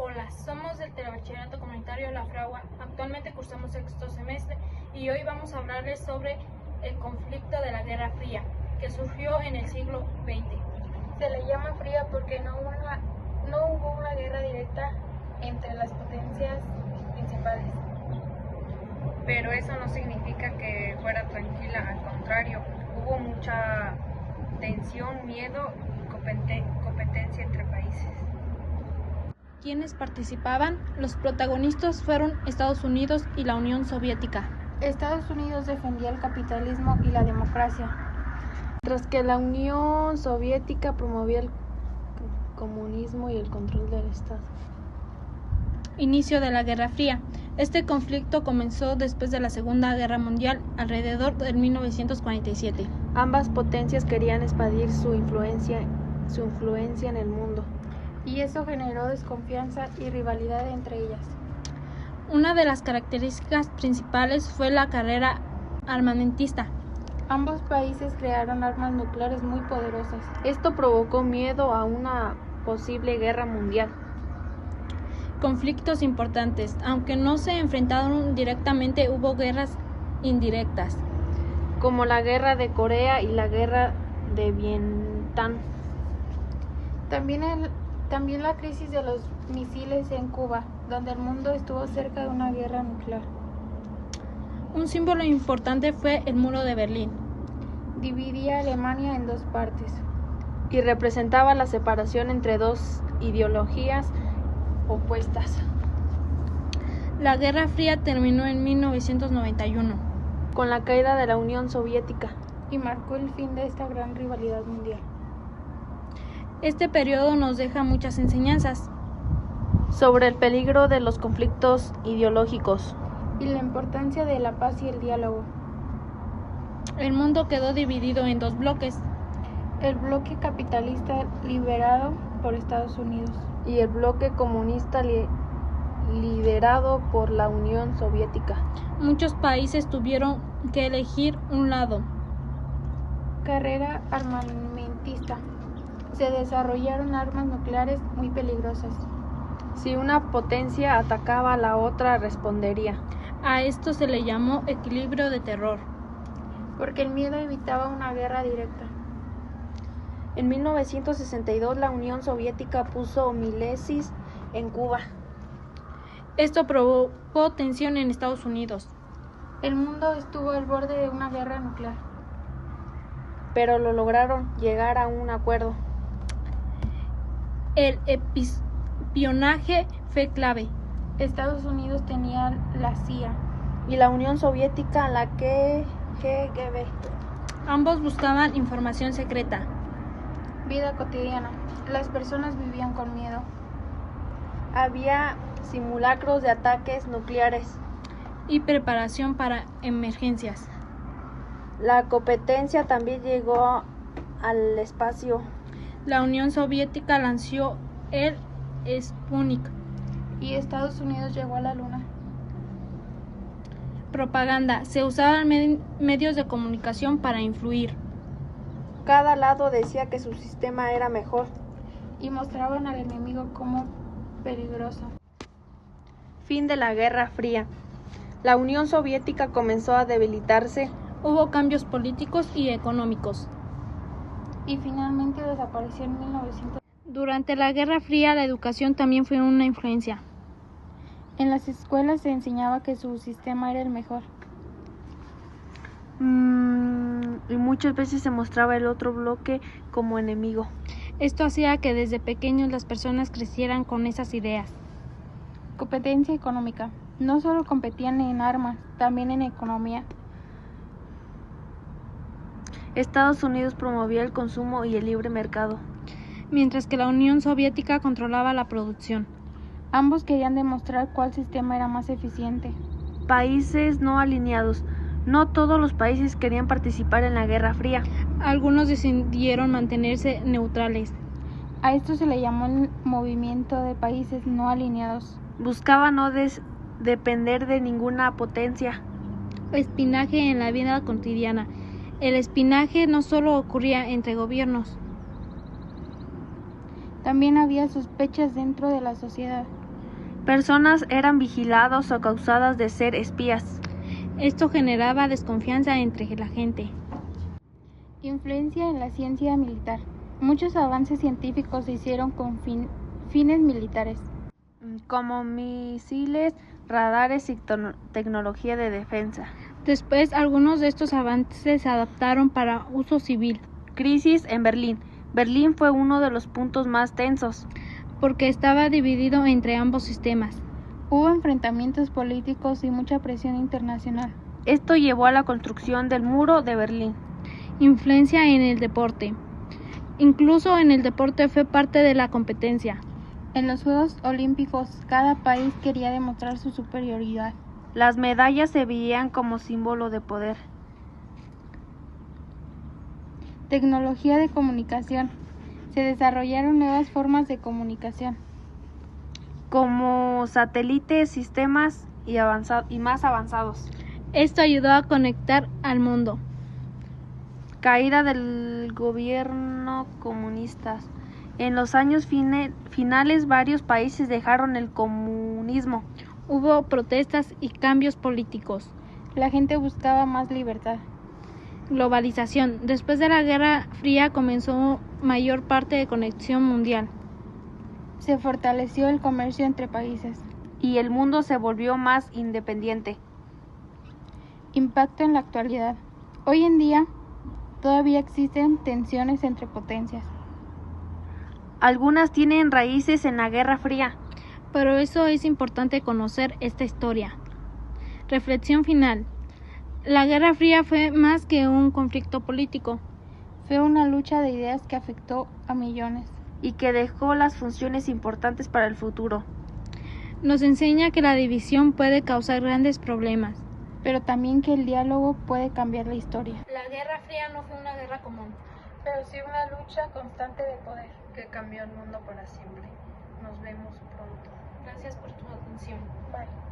Hola, somos del Telebachillerato Comunitario La Fragua. Actualmente cursamos sexto semestre y hoy vamos a hablarles sobre el conflicto de la Guerra Fría, que surgió en el siglo XX. Se le llama fría porque no hubo una guerra directa entre las potencias principales. Pero eso no significa que fuera tranquila, al contrario, hubo mucha tensión, miedo y competencia entre países. ¿Quiénes participaban? Los protagonistas fueron Estados Unidos y la Unión Soviética. Estados Unidos defendía el capitalismo y la democracia, mientras que la Unión Soviética promovía el comunismo y el control del Estado. Inicio de la Guerra Fría. Este conflicto comenzó después de la Segunda Guerra Mundial, alrededor del 1947. Ambas potencias querían expandir su influencia en el mundo. Y eso generó desconfianza y rivalidad entre ellas. Una de las características principales fue la carrera armamentista. Ambos países crearon armas nucleares muy poderosas. Esto provocó miedo a una posible guerra mundial. Conflictos importantes. Aunque no se enfrentaron directamente, hubo guerras indirectas, como la Guerra de Corea y la Guerra de Vietnam. También la crisis de los misiles en Cuba, donde el mundo estuvo cerca de una guerra nuclear. Un símbolo importante fue el Muro de Berlín. Dividía a Alemania en dos partes y representaba la separación entre dos ideologías opuestas. La Guerra Fría terminó en 1991 con la caída de la Unión Soviética y marcó el fin de esta gran rivalidad mundial. Este periodo nos deja muchas enseñanzas sobre el peligro de los conflictos ideológicos y la importancia de la paz y el diálogo. El mundo quedó dividido en dos bloques: el bloque capitalista liderado por Estados Unidos y el bloque comunista liderado por la Unión Soviética. Muchos países tuvieron que elegir un lado. Carrera armamentista. Se desarrollaron armas nucleares muy peligrosas. Si una potencia atacaba, la otra respondería. A esto se le llamó equilibrio de terror, porque el miedo evitaba una guerra directa. En 1962 la Unión Soviética puso misiles en Cuba. Esto provocó tensión en Estados Unidos. El mundo estuvo al borde de una guerra nuclear. Pero lo lograron llegar a un acuerdo. El espionaje fue clave. Estados Unidos tenía la CIA y la Unión Soviética la KGB. Ambos buscaban información secreta. Vida cotidiana. Las personas vivían con miedo. Había simulacros de ataques nucleares y preparación para emergencias. La competencia también llegó al espacio. La Unión Soviética lanzó el Sputnik y Estados Unidos llegó a la Luna. Propaganda. Se usaban medios de comunicación para influir. Cada lado decía que su sistema era mejor y mostraban al enemigo como peligroso. Fin de la Guerra Fría. La Unión Soviética comenzó a debilitarse. Hubo cambios políticos y económicos. Y finalmente desapareció en 1900. Durante la Guerra Fría, la educación también fue una influencia. En las escuelas se enseñaba que su sistema era el mejor. Y muchas veces se mostraba el otro bloque como enemigo. Esto hacía que desde pequeños las personas crecieran con esas ideas. Competencia económica. No solo competían en armas, también en economía. Estados Unidos promovía el consumo y el libre mercado, mientras que la Unión Soviética controlaba la producción. Ambos querían demostrar cuál sistema era más eficiente. Países no alineados. No todos los países querían participar en la Guerra Fría. Algunos decidieron mantenerse neutrales. A esto se le llamó el movimiento de países no alineados. Buscaba no depender de ninguna potencia. Espionaje en la vida cotidiana. El espionaje no solo ocurría entre gobiernos. También había sospechas dentro de la sociedad. Personas eran vigilados o acusadas de ser espías. Esto generaba desconfianza entre la gente. Influencia en la ciencia militar. Muchos avances científicos se hicieron con fines militares, Como misiles, radares y tecnología de defensa. Después, algunos de estos avances se adaptaron para uso civil, Crisis en Berlín. Berlín fue uno de los puntos más tensos. porque estaba dividido entre ambos sistemas. Hubo enfrentamientos políticos y mucha presión internacional. Esto llevó a la construcción del muro de Berlín. Influencia en el deporte. Incluso en el deporte fue parte de la competencia. En los Juegos Olímpicos, cada país quería demostrar su superioridad. Las medallas se veían como símbolo de poder. Tecnología de comunicación. Se desarrollaron nuevas formas de comunicación. Como satélites, sistemas y más avanzados. Esto ayudó a conectar al mundo. Caída del gobierno comunista. En los años finales varios países dejaron el comunismo. Hubo protestas y cambios políticos. La gente buscaba más libertad. Globalización. Después de la Guerra Fría comenzó mayor parte de conexión mundial. Se fortaleció el comercio entre países. Y el mundo se volvió más independiente. Impacto en la actualidad. Hoy en día todavía existen tensiones entre potencias. Algunas tienen raíces en la Guerra Fría. Pero eso es importante conocer esta historia. Reflexión final. La Guerra Fría fue más que un conflicto político. Fue una lucha de ideas que afectó a millones. Y que dejó las funciones importantes para el futuro. Nos enseña que la división puede causar grandes problemas. Pero también que el diálogo puede cambiar la historia. La Guerra Fría no fue una guerra común, Pero sí una lucha constante de poder. que cambió el mundo para siempre. Nos vemos pronto. Gracias por tu atención. Bye.